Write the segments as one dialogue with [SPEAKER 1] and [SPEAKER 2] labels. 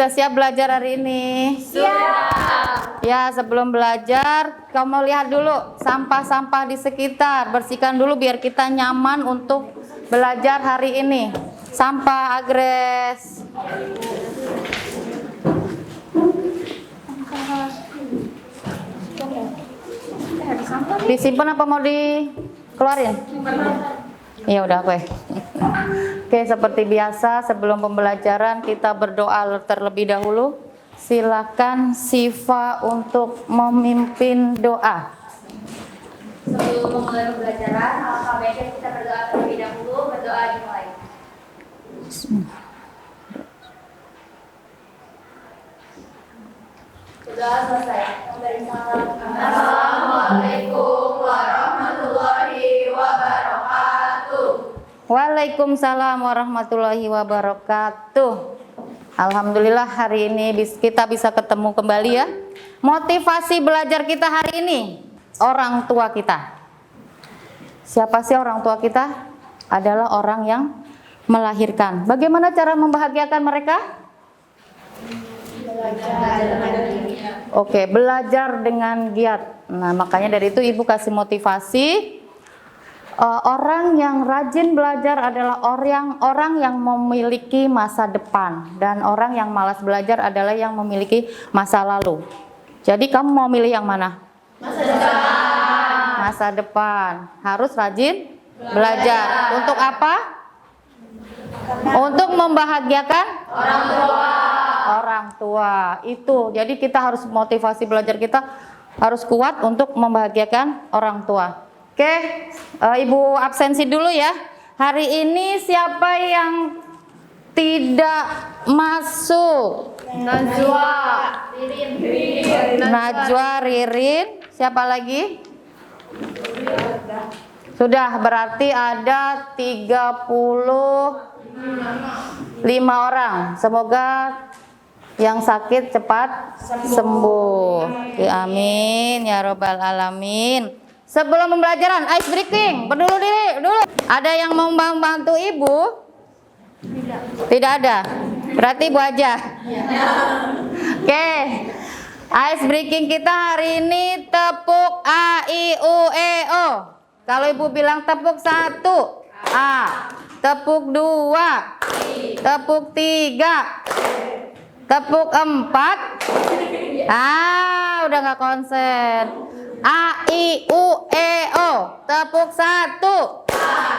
[SPEAKER 1] sudah siap belajar hari ini? Siap. Ya, sebelum belajar, kamu lihat dulu sampah-sampah di sekitar. Bersihkan dulu biar kita nyaman untuk belajar hari ini. Sampah, Agres. Disimpan apa mau dikeluarin? Ya udah, oke. Oke, seperti biasa sebelum pembelajaran kita berdoa terlebih dahulu. Silakan Siva untuk memimpin doa.
[SPEAKER 2] Sebelum memulai pembelajaran, alangkah baiknya kita berdoa terlebih dahulu. Berdoa dimulai. Sudah selesai. Memberi salam. Assalamualaikum warahmatullahi wabarakatuh.
[SPEAKER 1] Waalaikumsalam warahmatullahi wabarakatuh. Alhamdulillah hari ini kita bisa ketemu kembali ya. Motivasi belajar kita hari ini, orang tua kita. Siapa sih orang tua kita? Adalah orang yang melahirkan. Bagaimana cara membahagiakan mereka? Oke, belajar dengan giat. Nah, makanya dari itu Ibu kasih motivasi. Orang yang rajin belajar adalah orang yang memiliki masa depan, dan orang yang malas belajar adalah yang memiliki masa lalu. Jadi kamu mau milih yang mana?
[SPEAKER 2] Masa depan.
[SPEAKER 1] Masa depan. Harus rajin belajar. Untuk apa? Untuk membahagiakan
[SPEAKER 2] Orang tua.
[SPEAKER 1] orang tua. Itu. Jadi kita harus motivasi belajar kita harus kuat untuk membahagiakan orang tua. Oke, Ibu absensi dulu ya. Hari ini siapa yang tidak masuk?
[SPEAKER 2] Najwa.
[SPEAKER 1] Najwa, Ririn. Siapa lagi? Sudah, berarti ada 35 orang. Semoga yang sakit cepat sembuh. Oke, amin ya robbal alamin. Sebelum pembelajaran, ice breaking, berdulu diri dulu. Ada yang mau membantu Ibu? Tidak ada. Berarti Ibu aja. Oke. Ice breaking kita hari ini tepuk A I U E O. Kalau Ibu bilang tepuk 1, A. Tepuk 2, tepuk 3, tepuk 4. Udah nggak konsen. A I U E O. Tepuk 1,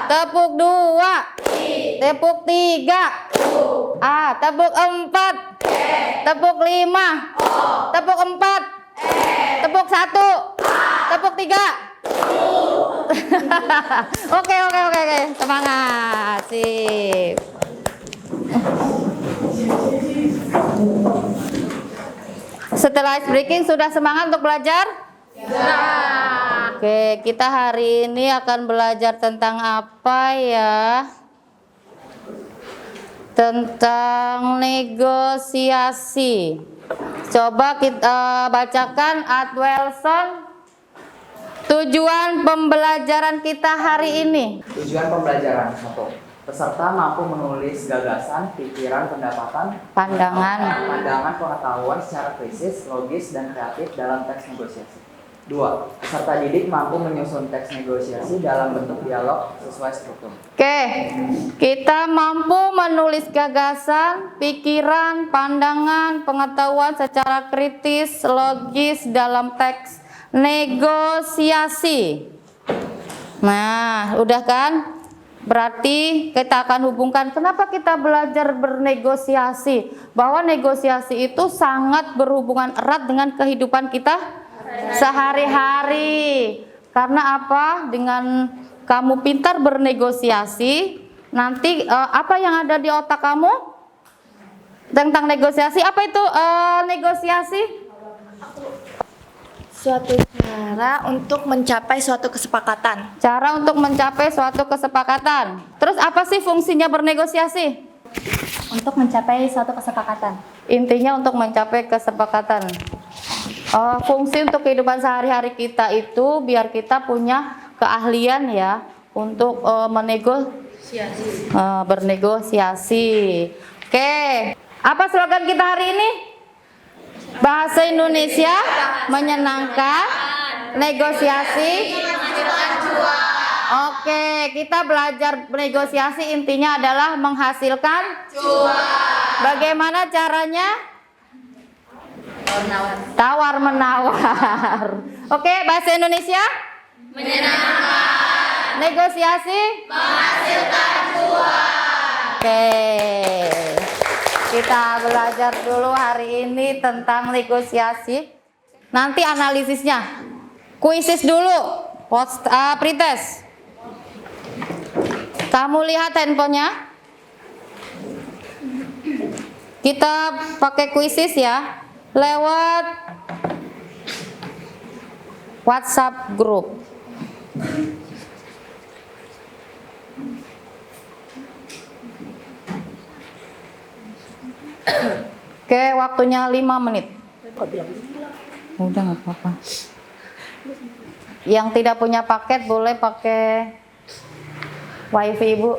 [SPEAKER 1] tepuk 2, tepuk 3, tepuk 4, tepuk 5, tepuk 4, tepuk 1, tepuk 3. Oke, semangat, sip. Setelah ice breaking sudah semangat untuk belajar? Oke, kita hari ini akan belajar tentang apa ya? Tentang negosiasi. Coba kita bacakan Adwelson. Tujuan pembelajaran kita hari ini.
[SPEAKER 3] Tujuan pembelajaran 1. Peserta mampu menulis gagasan, pikiran,
[SPEAKER 1] Pandangan,
[SPEAKER 3] pengetahuan secara kritis, logis, dan kreatif dalam teks negosiasi. 2. Peserta didik mampu menyusun teks negosiasi dalam bentuk dialog sesuai struktur.
[SPEAKER 1] Oke, kita mampu menulis gagasan, pikiran, pandangan, pengetahuan secara kritis, logis dalam teks negosiasi. Nah, udah kan? Berarti kita akan hubungkan kenapa kita belajar bernegosiasi. Bahwa negosiasi itu sangat berhubungan erat dengan kehidupan kita sehari-hari. Karena apa? Dengan kamu pintar bernegosiasi, nanti apa yang ada di otak kamu tentang negosiasi? Apa itu negosiasi?
[SPEAKER 4] Suatu cara untuk mencapai suatu kesepakatan.
[SPEAKER 1] Cara untuk mencapai suatu kesepakatan. Terus apa sih fungsinya bernegosiasi?
[SPEAKER 4] Untuk mencapai suatu kesepakatan.
[SPEAKER 1] Intinya untuk mencapai kesepakatan. Fungsi untuk kehidupan sehari-hari kita itu biar kita punya keahlian ya untuk bernegosiasi. Oke. Apa slogan kita hari ini? Bahasa Indonesia menyenangkan, negosiasi. Oke, kita belajar negosiasi intinya adalah menghasilkan cuan. Bagaimana caranya? Tawar menawar. Oke, bahasa Indonesia menyenangkan, negosiasi menghasilkan cuan. Oke, kita belajar dulu hari ini tentang negosiasi. Nanti analisisnya, kuisis dulu, pretest. Kamu lihat handphonenya. Kita pakai kuisis ya, lewat WhatsApp group. Oke, waktunya 5 menit. Udah nggak apa-apa. Yang tidak punya paket boleh pakai WiFi Ibu.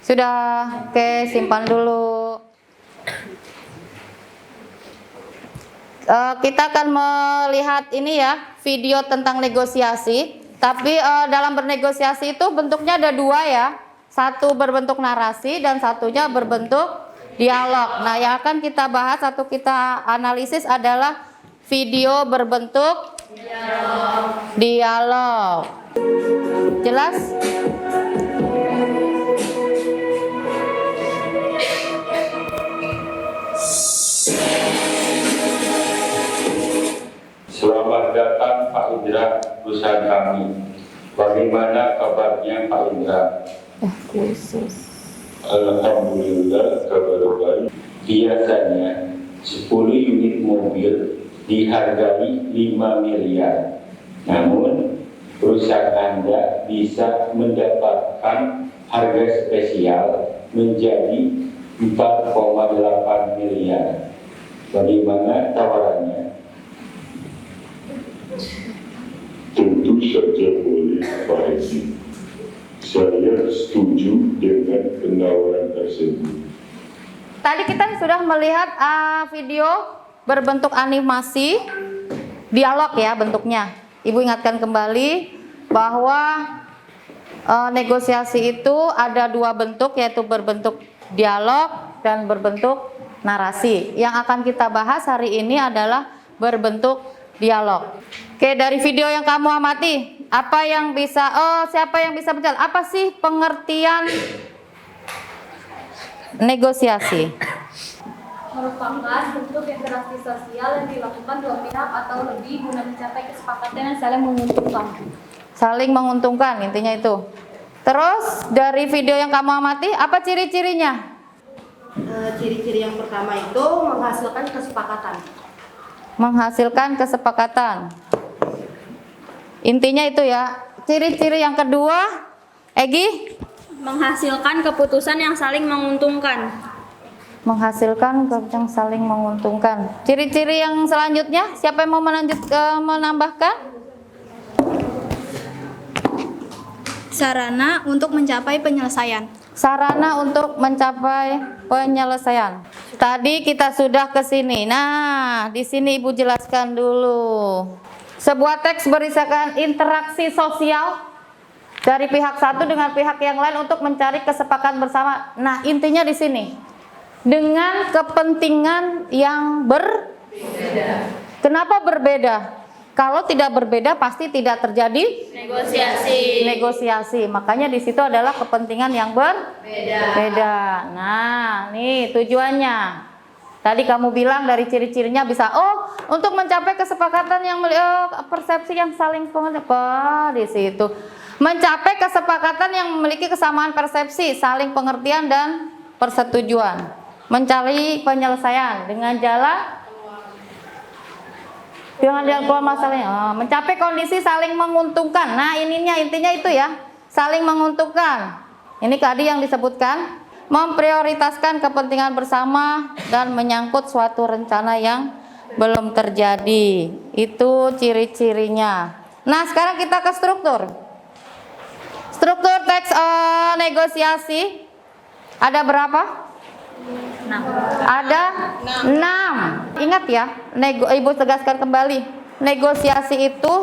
[SPEAKER 1] Sudah, oke, simpan dulu. Kita akan melihat ini ya, video tentang negosiasi. Tapi dalam bernegosiasi itu bentuknya ada dua ya. Satu berbentuk narasi dan satunya berbentuk dialog. Nah, yang akan kita bahas atau kita analisis adalah video berbentuk dialog. Jelas?
[SPEAKER 5] Selamat datang Pak Indra, perusahaan kami. Bagaimana kabarnya Pak Indra? Alhamdulillah kabar baik. Biasanya 10 unit mobil dihargai 5 miliar. Namun perusahaan Anda bisa mendapatkan harga spesial menjadi 4,8 miliar. Bagaimana tawarannya?
[SPEAKER 6] Tentu saja boleh, Pak Haji. Saya setuju dengan penawaran tersebut.
[SPEAKER 1] Tadi kita sudah melihat video berbentuk animasi, dialog ya bentuknya. Ibu ingatkan kembali bahwa negosiasi itu ada dua bentuk, yaitu berbentuk dialog dan berbentuk narasi. Yang akan kita bahas hari ini adalah berbentuk dialog. Oke, dari video yang kamu amati, apa yang bisa, siapa yang bisa menjelaskan apa sih pengertian negosiasi?
[SPEAKER 2] Merupakan bentuk interaksi sosial yang dilakukan dua pihak atau lebih guna mencapai kesepakatan yang saling menguntungkan.
[SPEAKER 1] Saling menguntungkan, intinya itu. Terus dari video yang kamu amati, apa ciri-cirinya?
[SPEAKER 7] Ciri-ciri yang pertama itu menghasilkan kesepakatan.
[SPEAKER 1] Menghasilkan kesepakatan. Intinya itu ya. Ciri-ciri yang kedua, Egi?
[SPEAKER 8] Menghasilkan keputusan yang saling menguntungkan.
[SPEAKER 1] Menghasilkan yang saling menguntungkan. Ciri-ciri yang selanjutnya, siapa yang mau menambahkan?
[SPEAKER 4] Sarana untuk mencapai penyelesaian.
[SPEAKER 1] Sarana untuk mencapai penyelesaian. Tadi kita sudah ke sini. Nah, di sini Ibu jelaskan dulu. Sebuah teks berisikan interaksi sosial dari pihak satu dengan pihak yang lain untuk mencari kesepakatan bersama. Nah, intinya di sini. Dengan kepentingan yang berbeda. Kenapa berbeda? Kalau tidak berbeda pasti tidak terjadi negosiasi. Makanya di situ adalah kepentingan yang berbeda. Nah, nih tujuannya. Tadi kamu bilang dari ciri-cirinya bisa untuk mencapai kesepakatan yang persepsi yang saling di situ. Mencapai kesepakatan yang memiliki kesamaan persepsi, saling pengertian dan persetujuan. Mencari penyelesaian dengan jalan keluar masalahnya. Mencapai kondisi saling menguntungkan. Nah, intinya itu ya, saling menguntungkan. Ini tadi yang disebutkan, memprioritaskan kepentingan bersama dan menyangkut suatu rencana yang belum terjadi. Itu ciri-cirinya. Nah, sekarang kita ke struktur. Struktur teks negosiasi ada berapa?
[SPEAKER 8] 6.
[SPEAKER 1] Ada 6. Ingat ya, Ibu tegaskan kembali. Negosiasi itu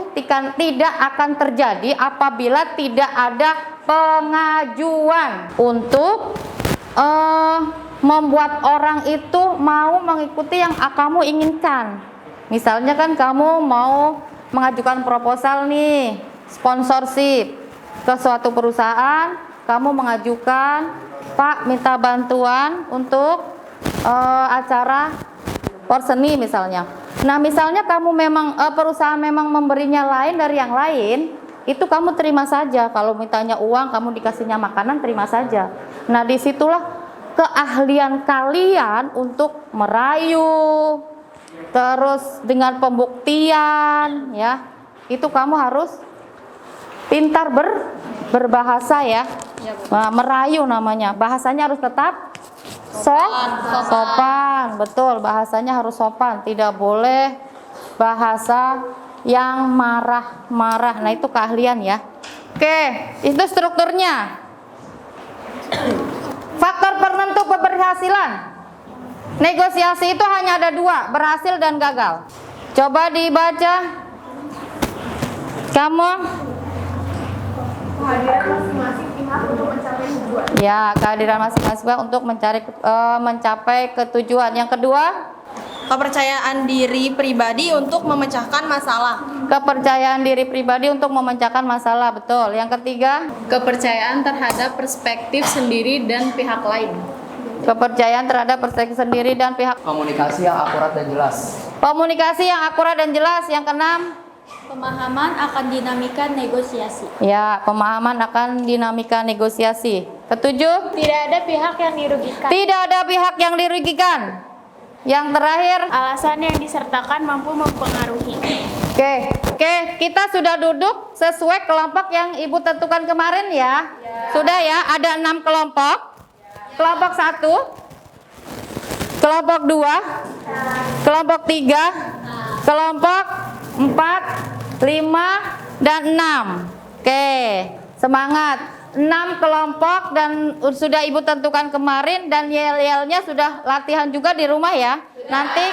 [SPEAKER 1] tidak akan terjadi apabila tidak ada pengajuan untuk membuat orang itu mau mengikuti yang kamu inginkan. Misalnya kan kamu mau mengajukan proposal nih, sponsorship ke suatu perusahaan, kamu mengajukan, Pak minta bantuan untuk acara porseni misalnya. Nah misalnya kamu memang perusahaan memang memberinya lain dari yang lain, itu kamu terima saja. Kalau mintanya uang, kamu dikasihnya makanan, terima saja. Nah disitulah keahlian kalian untuk merayu, terus dengan pembuktian, ya itu kamu harus pintar berbahasa ya. Nah, merayu namanya, bahasanya harus tetap sopan. Betul, bahasanya harus sopan, tidak boleh bahasa yang marah-marah. Nah itu keahlian ya. Oke, itu strukturnya. Faktor penentu keberhasilan negosiasi itu hanya ada 2, berhasil dan gagal. Coba dibaca kamu.
[SPEAKER 2] Kehadiran masing-masing pihak untuk mencapai tujuan.
[SPEAKER 1] Ya, kehadiran masing-masing pihak untuk mencapai ketujuan. Yang kedua,
[SPEAKER 4] Kepercayaan diri pribadi untuk memecahkan masalah.
[SPEAKER 1] kepercayaan diri pribadi untuk memecahkan masalah. Betul. Yang ketiga,
[SPEAKER 8] Kepercayaan terhadap perspektif sendiri dan pihak lain.
[SPEAKER 1] kepercayaan terhadap perspektif sendiri dan pihak.
[SPEAKER 3] Komunikasi yang akurat dan jelas.
[SPEAKER 1] Komunikasi yang akurat dan jelas. Yang keenam,
[SPEAKER 8] Pemahaman akan dinamika negosiasi.
[SPEAKER 1] ya, pemahaman akan dinamika negosiasi. Ketujuh,
[SPEAKER 2] Tidak ada pihak yang dirugikan.
[SPEAKER 1] tidak ada pihak yang dirugikan. Yang terakhir,
[SPEAKER 2] Alasan yang disertakan mampu mempengaruhi.
[SPEAKER 1] Oke, kita sudah duduk sesuai kelompok yang Ibu tentukan kemarin ya. Sudah ya, ada 6 kelompok. Kelompok 1, kelompok 2, kelompok 3, kelompok 4, 5, dan 6. Oke, semangat. 6 kelompok dan sudah Ibu tentukan kemarin, dan yel-yelnya sudah latihan juga di rumah ya. Nanti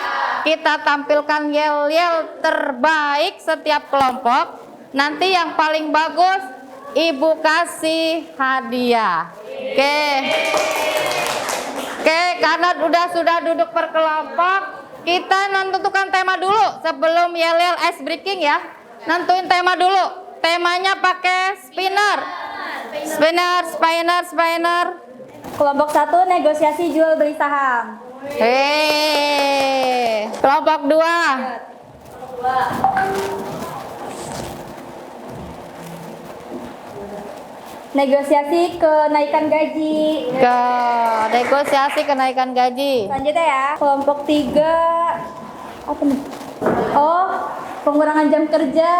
[SPEAKER 1] kita tampilkan yel-yel terbaik setiap kelompok. Nanti yang paling bagus Ibu kasih hadiah. Oke, karena sudah duduk per kelompok, kita nentukan tema dulu sebelum yel-yel ice breaking ya. Nentuin tema dulu. Temanya pakai spinner. Spinner.
[SPEAKER 8] Kelompok 1 negosiasi jual beli saham.
[SPEAKER 1] Kelompok 2.
[SPEAKER 8] Negosiasi kenaikan gaji.
[SPEAKER 1] Negosiasi kenaikan gaji.
[SPEAKER 8] Selanjutnya ya, kelompok 3 apa nih? Oh, pengurangan jam kerja.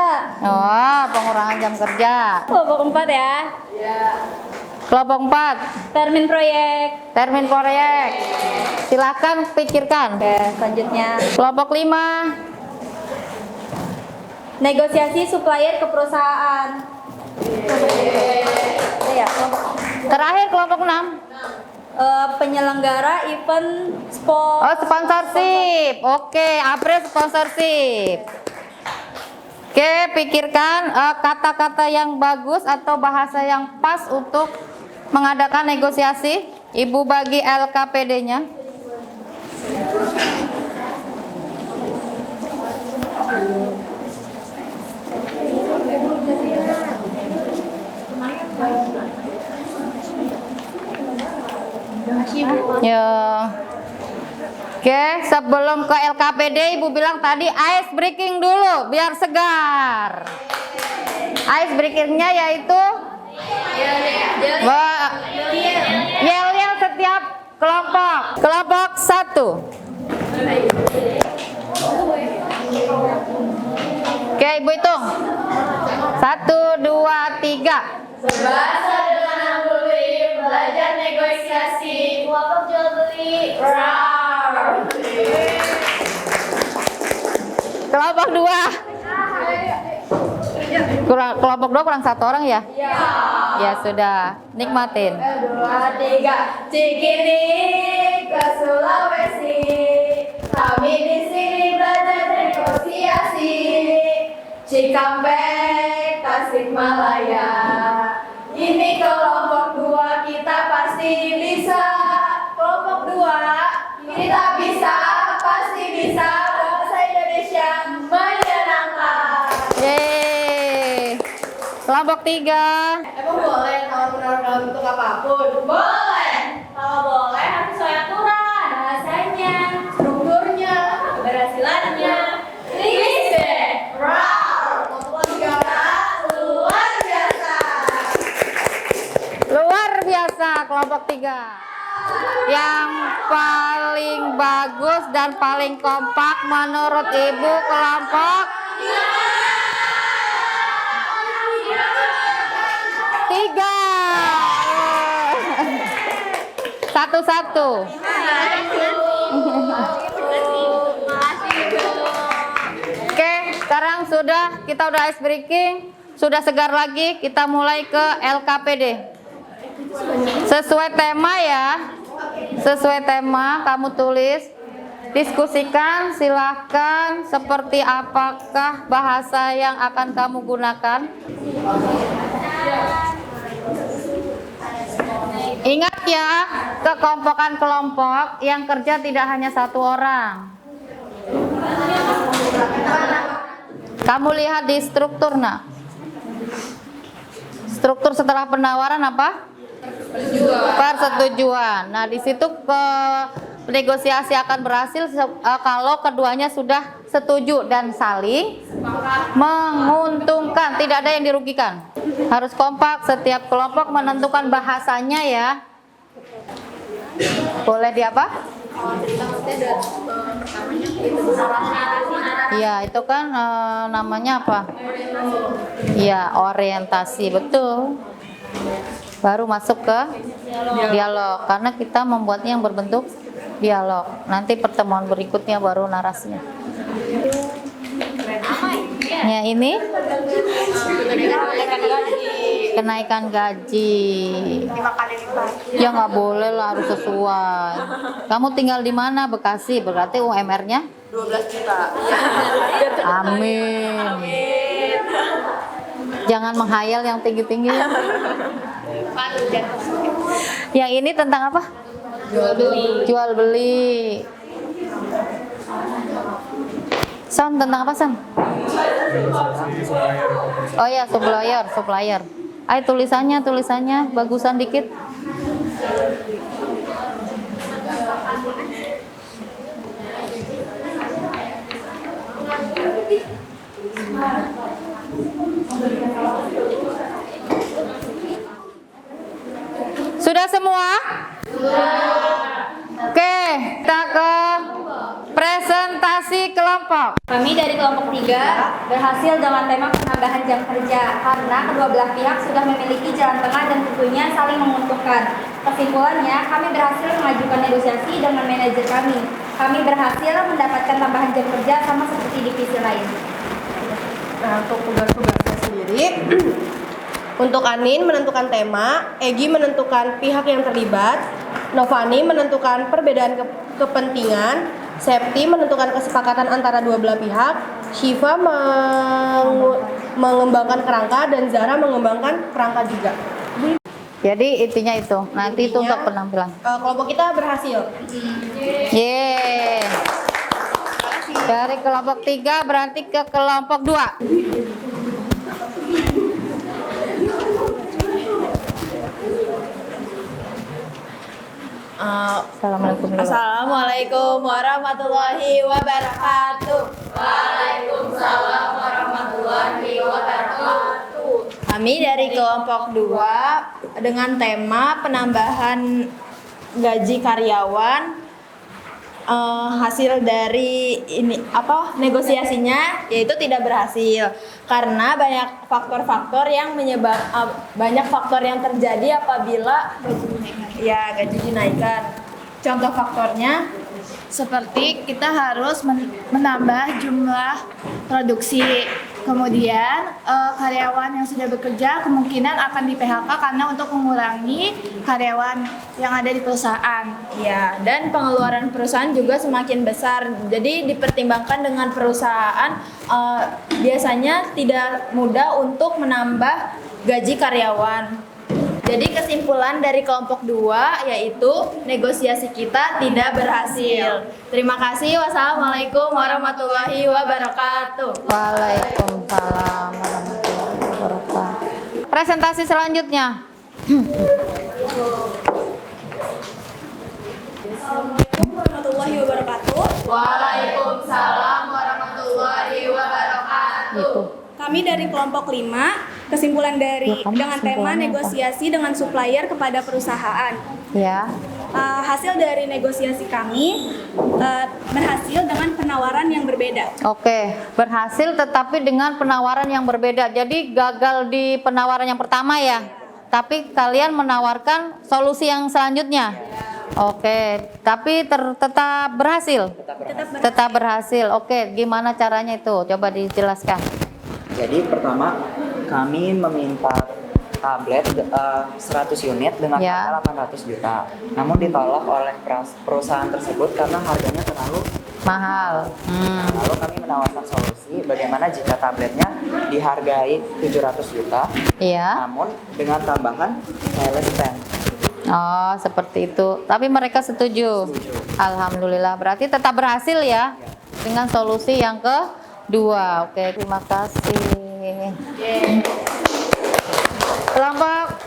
[SPEAKER 1] Oh, pengurangan jam kerja.
[SPEAKER 8] Kelompok 4 ya.
[SPEAKER 1] Kelompok 4.
[SPEAKER 8] Termin proyek.
[SPEAKER 1] Termin proyek. Silakan pikirkan.
[SPEAKER 8] Oke, selanjutnya
[SPEAKER 1] Kelompok 5.
[SPEAKER 8] negosiasi supplier ke perusahaan. Ya,
[SPEAKER 1] Terakhir kelompok 6.
[SPEAKER 8] penyelenggara event sport.
[SPEAKER 1] Oh, sponsorship. Oke, April sponsorship. Oke, pikirkan kata-kata yang bagus atau bahasa yang pas untuk mengadakan negosiasi. Ibu bagi LKPD-nya. Ya. Oke, sebelum ke LKPD Ibu bilang tadi ice breaking dulu biar segar. Ice breakingnya yaitu yel-yel setiap kelompok. Kelompok 1. Oke, Ibu hitung. 1, 2, 3.
[SPEAKER 2] Berbahasa dengan Ambulin, belajar negosiasi. Kelompok jual beli.
[SPEAKER 1] Kelompok 2. Kelompok 2 kurang 1 orang ya? Iya. Ya sudah, nikmatin.
[SPEAKER 4] 2, 3. Cikini ke Sulawesi, kami di sini belajar negosiasi. Cikampek, Tasikmalaya, ini kelompok 2 kita pasti bisa. Kelompok 2 kita bisa, pasti bisa. Bahasa Indonesia menyenangkan.
[SPEAKER 1] Yeay. Kelompok 3.
[SPEAKER 7] Emang boleh tawar-menawar dalam bentuk apapun?
[SPEAKER 4] Boleh. Kalau boleh harus sesuai aturan. Bahasanya, strukturnya, keberhasilannya. Respect.
[SPEAKER 7] Kelompok 3
[SPEAKER 4] Luar biasa.
[SPEAKER 1] Luar biasa kelompok 3. Yang paling bagus dan paling kompak menurut Ibu kelompok 3. Satu-satu. Oke, sekarang kita udah ice breaking, sudah segar lagi, kita mulai ke LKPD. Sesuai tema ya. Sesuai tema kamu tulis, diskusikan, silahkan seperti apakah bahasa yang akan kamu gunakan. Ingat ya, kekompokan kelompok yang kerja tidak hanya 1 orang. Kamu lihat di struktur, nak. Struktur setelah penawaran apa? Persetujuan. Nah, di situ negosiasi akan berhasil kalau keduanya sudah setuju dan saling menguntungkan, tidak ada yang dirugikan. Harus kompak, setiap kelompok menentukan bahasanya ya. Boleh di apa? Iya, itu kan namanya apa? Iya, orientasi, betul. Baru masuk ke dialog, karena kita membuatnya yang berbentuk dialog. Nanti pertemuan berikutnya baru narasinya. Ya, ini kenaikan gaji. Ya nggak boleh lah, harus sesuai. Kamu tinggal di mana? Bekasi, berarti UMR-nya
[SPEAKER 7] 12 juta.
[SPEAKER 1] Amin. Jangan menghayal yang tinggi-tinggi. Yang ini tentang apa? Jual beli. Son, tentang apa, Son? Oh ya, supplier. Ayo tulisannya bagusan dikit. Sudah semua? Oke, kita ke presentasi kelompok.
[SPEAKER 8] Kami dari kelompok 3 berhasil dengan tema penambahan jam kerja karena kedua belah pihak sudah memiliki jalan tengah dan tentunya saling menguntungkan. Kesimpulannya, kami berhasil mengajukan negosiasi dengan manajer kami. Kami berhasil mendapatkan tambahan jam kerja sama seperti divisi lain.
[SPEAKER 7] Nah, untuk tugas-tugasnya sendiri, untuk Anin menentukan tema, Egi menentukan pihak yang terlibat, Novani menentukan perbedaan kepentingan, Septi menentukan kesepakatan antara dua belah pihak, Shiva mengembangkan kerangka, dan Zara mengembangkan kerangka juga.
[SPEAKER 1] Jadi intinya itu. Nanti itu untuk penampilan.
[SPEAKER 7] Kelompok kita berhasil.
[SPEAKER 1] Yeay. Dari kelompok 3 berarti ke kelompok 2. Assalamualaikum.
[SPEAKER 4] Assalamualaikum warahmatullahi wabarakatuh. Waalaikumsalam warahmatullahi wabarakatuh. Kami dari kelompok 2 dengan tema penambahan gaji karyawan. Hasil dari ini negosiasinya yaitu tidak berhasil karena banyak faktor-faktor yang banyak faktor yang terjadi apabila gaji dinaikkan. Contoh faktornya seperti kita harus menambah jumlah produksi Kemudian karyawan yang sudah bekerja kemungkinan akan di PHK karena untuk mengurangi karyawan yang ada di perusahaan.
[SPEAKER 9] Ya, dan pengeluaran perusahaan juga semakin besar. Jadi dipertimbangkan dengan perusahaan biasanya tidak mudah untuk menambah gaji karyawan. Jadi kesimpulan dari kelompok 2 yaitu negosiasi kita tidak berhasil. Terima kasih. Wassalamualaikum warahmatullahi wabarakatuh.
[SPEAKER 1] Waalaikumsalam warahmatullahi wabarakatuh. Presentasi selanjutnya.
[SPEAKER 8] Assalamualaikum warahmatullahi wabarakatuh.
[SPEAKER 9] Waalaikumsalam warahmatullahi wabarakatuh.
[SPEAKER 8] Kami dari kelompok 5, kesimpulan dari dengan tema negosiasi dengan supplier kepada perusahaan.
[SPEAKER 1] Ya.
[SPEAKER 8] Hasil dari negosiasi kami berhasil dengan penawaran yang berbeda.
[SPEAKER 1] Oke, berhasil tetapi dengan penawaran yang berbeda. Jadi gagal di penawaran yang pertama ya. Tapi kalian menawarkan solusi yang selanjutnya. Oke, tapi tetap berhasil. Tetap berhasil. Oke, gimana caranya itu? Coba dijelaskan.
[SPEAKER 3] Jadi pertama kami meminta tablet 100 unit dengan
[SPEAKER 1] Ya.
[SPEAKER 3] harga 800 juta. Namun ditolak oleh perusahaan tersebut karena harganya terlalu
[SPEAKER 1] Mahal.
[SPEAKER 3] Lalu kami menawarkan solusi bagaimana jika tabletnya dihargai 700 juta,
[SPEAKER 1] Iya.
[SPEAKER 3] namun dengan tambahan wireless pen.
[SPEAKER 1] Oh, seperti itu. Tapi mereka setuju. Alhamdulillah. Berarti tetap berhasil ya dengan solusi yang kedua. Oke, terima kasih. Kelompok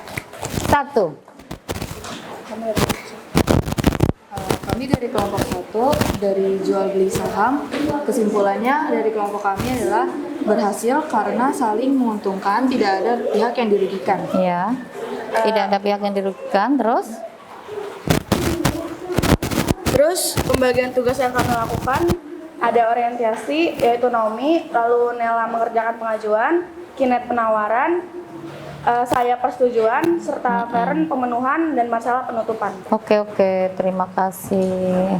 [SPEAKER 1] 1.
[SPEAKER 10] Kami dari kelompok 1 dari jual beli saham, kesimpulannya dari kelompok kami adalah berhasil karena saling menguntungkan, tidak ada pihak yang dirugikan.
[SPEAKER 1] Ya. Tidak ada pihak yang dirugikan.
[SPEAKER 7] Terus pembagian tugas yang kami lakukan ada orientasi yaitu Naomi, lalu Nela mengerjakan pengajuan, Kinet penawaran, saya persetujuan, serta Feren pemenuhan dan masalah penutupan.
[SPEAKER 1] Oke, terima kasih.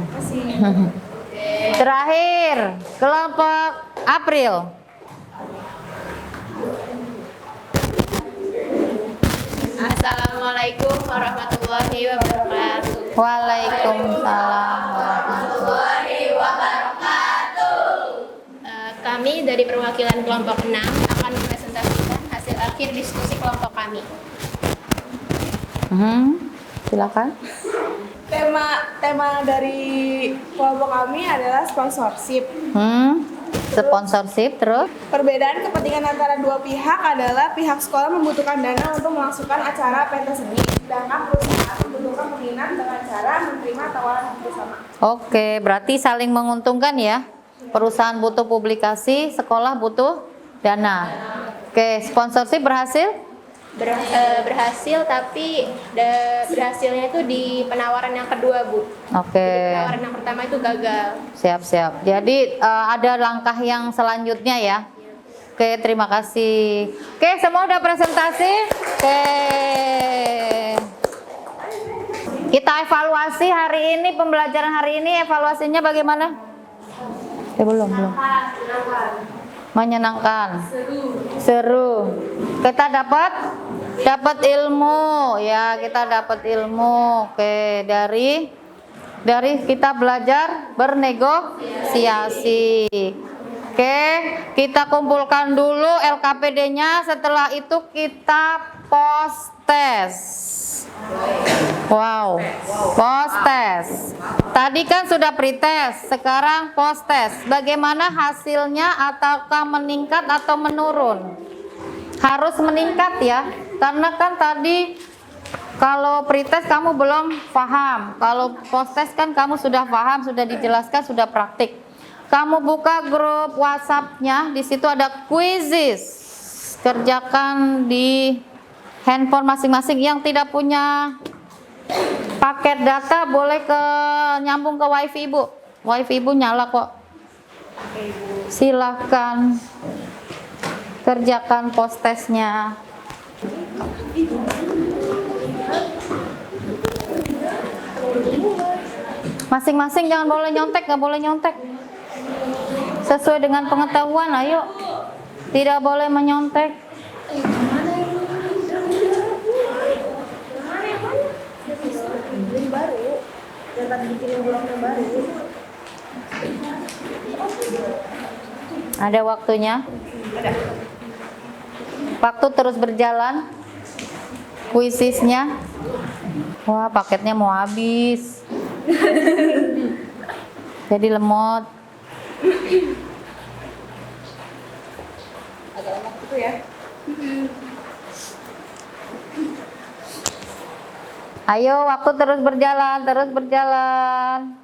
[SPEAKER 1] Terakhir, kelompok April.
[SPEAKER 9] Assalamualaikum warahmatullahi wabarakatuh.
[SPEAKER 1] Waalaikumsalam warahmatullahi
[SPEAKER 9] wabarakatuh. Kami dari perwakilan kelompok 6 akan mempresentasikan hasil akhir diskusi kelompok kami.
[SPEAKER 1] Silakan.
[SPEAKER 7] Tema dari kelompok kami adalah sponsorship.
[SPEAKER 1] Sponsorship terus.
[SPEAKER 7] Perbedaan kepentingan antara dua pihak adalah pihak sekolah membutuhkan dana untuk melangsungkan acara pentas seni, sedangkan perusahaan membutuhkan peminat dengan cara menerima tawaran bersama.
[SPEAKER 1] Oke, berarti saling menguntungkan ya. Perusahaan butuh publikasi, sekolah butuh dana. Oke, sponsorship berhasil?
[SPEAKER 9] Berhasil, tapi berhasilnya itu di penawaran yang kedua, Bu.
[SPEAKER 1] Oke.
[SPEAKER 9] Penawaran yang pertama itu gagal.
[SPEAKER 1] Siap. Jadi ada langkah yang selanjutnya ya. Oke, terima kasih. Oke, semua udah presentasi. Oke. Kita evaluasi hari ini, pembelajaran hari ini evaluasinya bagaimana? Belum. Menyenangkan. Seru. Kita dapat ilmu ya, kita dapat ilmu. Oke, dari kita belajar bernegosiasi. Oke, kita kumpulkan dulu LKPD-nya, setelah itu kita post test. Wow, post test. Tadi kan sudah pretest, sekarang post test. Bagaimana hasilnya, ataukah meningkat atau menurun? Harus meningkat ya, karena kan tadi kalau pretest kamu belum paham, kalau post test kan kamu sudah paham, sudah dijelaskan, sudah praktik. Kamu buka grup WhatsApp-nya, di situ ada quizzes. Kerjakan di handphone masing-masing. Yang tidak punya paket data boleh nyambung ke wifi Ibu. Wifi Ibu nyala kok. Silahkan kerjakan post testnya. Masing-masing jangan boleh nyontek, nggak boleh nyontek. Sesuai dengan pengetahuan, ayo. Tidak boleh menyontek. Ada waktunya? Waktu terus berjalan. Kuisisnya. Wah, paketnya mau habis. Jadi lemot.
[SPEAKER 10] Agak lama gitu ya.
[SPEAKER 1] Ayo, waktu terus berjalan, terus berjalan.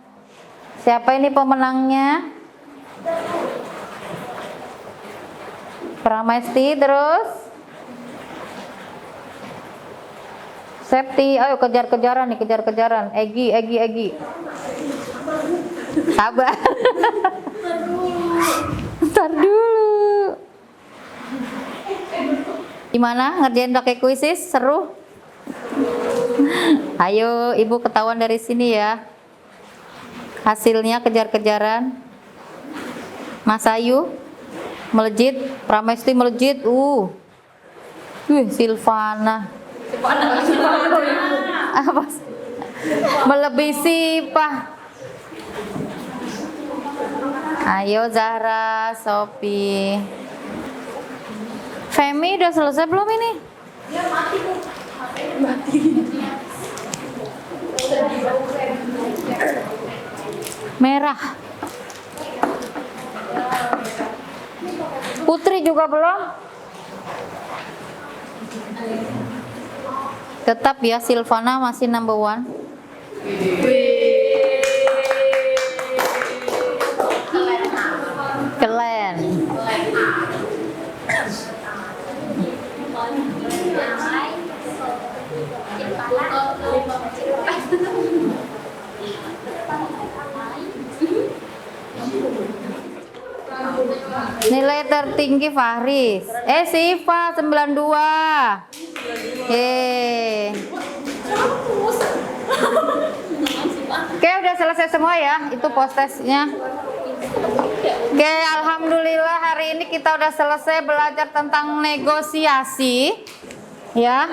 [SPEAKER 1] Siapa ini pemenangnya? Pramesti terus. Septi, ayo kejar-kejaran nih, kejar-kejaran. Egi. Sabar. Ntar dulu. Gimana ngerjain pakai kuisis? Seru? Ayo, Ibu ketahuan dari sini ya. Hasilnya kejar-kejaran. Mas Ayu melejit, Pramesti melejit. Silvana. Apa? Melebihi Sipah. Ayo Zahra, Sophie. Femi udah selesai belum ini?
[SPEAKER 2] Ya mati.
[SPEAKER 1] Merah. Putri juga belum? Tetap ya, Silvana masih number 1. Keren. Nilai tertinggi Fahris. Siva 92. Oke, udah selesai semua ya. Itu post testnya. Oke, alhamdulillah hari ini kita udah selesai belajar tentang negosiasi. Ya.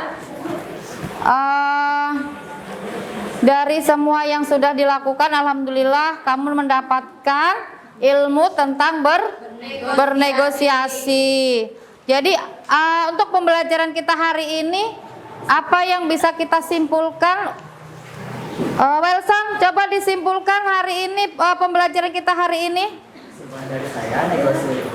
[SPEAKER 1] Dari semua yang sudah dilakukan, alhamdulillah kamu mendapatkan ilmu tentang bernegosiasi. Jadi untuk pembelajaran kita hari ini, apa yang bisa kita simpulkan? Wilson, coba disimpulkan hari ini pembelajaran kita hari ini.
[SPEAKER 3] Dari saya,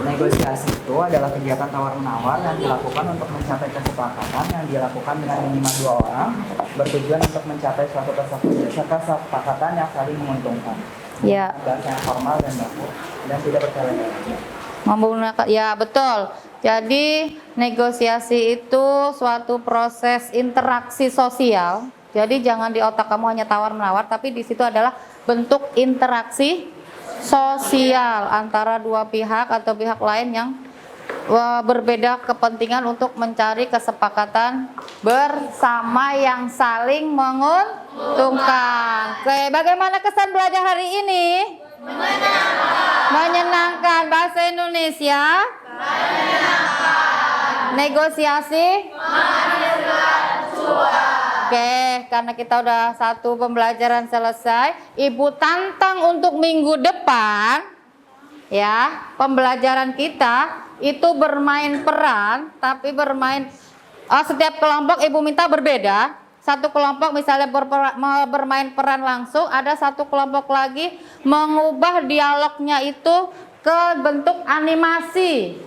[SPEAKER 3] negosiasi itu adalah kegiatan tawar-menawar yang dilakukan untuk mencapai kesepakatan yang dilakukan dengan minimal 2 orang, bertujuan untuk mencapai suatu kesepakatan yang saling menguntungkan.
[SPEAKER 1] Ya.
[SPEAKER 3] Bahasa yang formal dan baku dan tidak bertele-tele.
[SPEAKER 1] Menggunakan, ya betul. Jadi negosiasi itu suatu proses interaksi sosial. Jadi jangan di otak kamu hanya tawar-menawar, tapi di situ adalah bentuk interaksi sosial antara dua pihak atau pihak lain yang berbeda kepentingan untuk mencari kesepakatan bersama yang saling menguntungkan. Oke, bagaimana kesan belajar hari ini? Menyenangkan. Bahasa Indonesia? Menyenangkan. Negosiasi? Oke, karena kita udah satu pembelajaran selesai, Ibu tantang untuk minggu depan, ya, pembelajaran kita itu bermain peran, tapi bermain setiap kelompok Ibu minta berbeda. Satu kelompok misalnya bermain peran langsung, ada satu kelompok lagi mengubah dialognya itu ke bentuk animasi.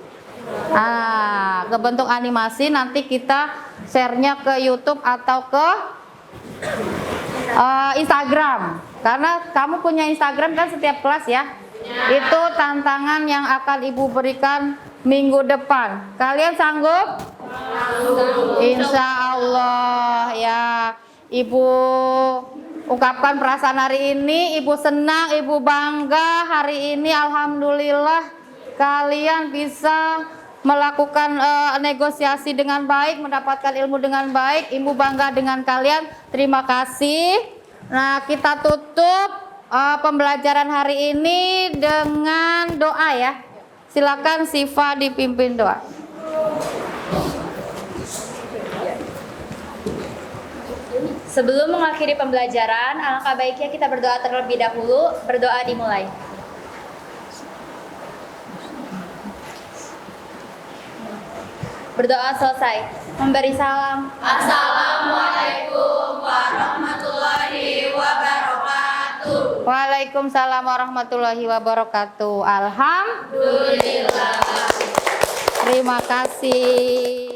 [SPEAKER 1] Ke bentuk animasi, nanti kita share-nya ke YouTube atau ke Instagram. Karena kamu punya Instagram kan setiap kelas ya. Itu tantangan yang akan Ibu berikan minggu depan. Kalian sanggup? Insya Allah ya. Ibu ungkapkan perasaan hari ini. Ibu senang, Ibu bangga hari ini. Alhamdulillah kalian bisa melakukan negosiasi dengan baik, mendapatkan ilmu dengan baik. Ibu bangga dengan kalian. Terima kasih. Nah, kita tutup pembelajaran hari ini dengan doa ya. Silakan Siva dipimpin doa.
[SPEAKER 8] Sebelum mengakhiri pembelajaran, alangkah baiknya kita berdoa terlebih dahulu. Berdoa dimulai. Berdoa selesai. Memberi salam. Assalamualaikum warahmatullahi wabarakatuh.
[SPEAKER 1] Waalaikumsalam warahmatullahi wabarakatuh. Alhamdulillah. Terima kasih.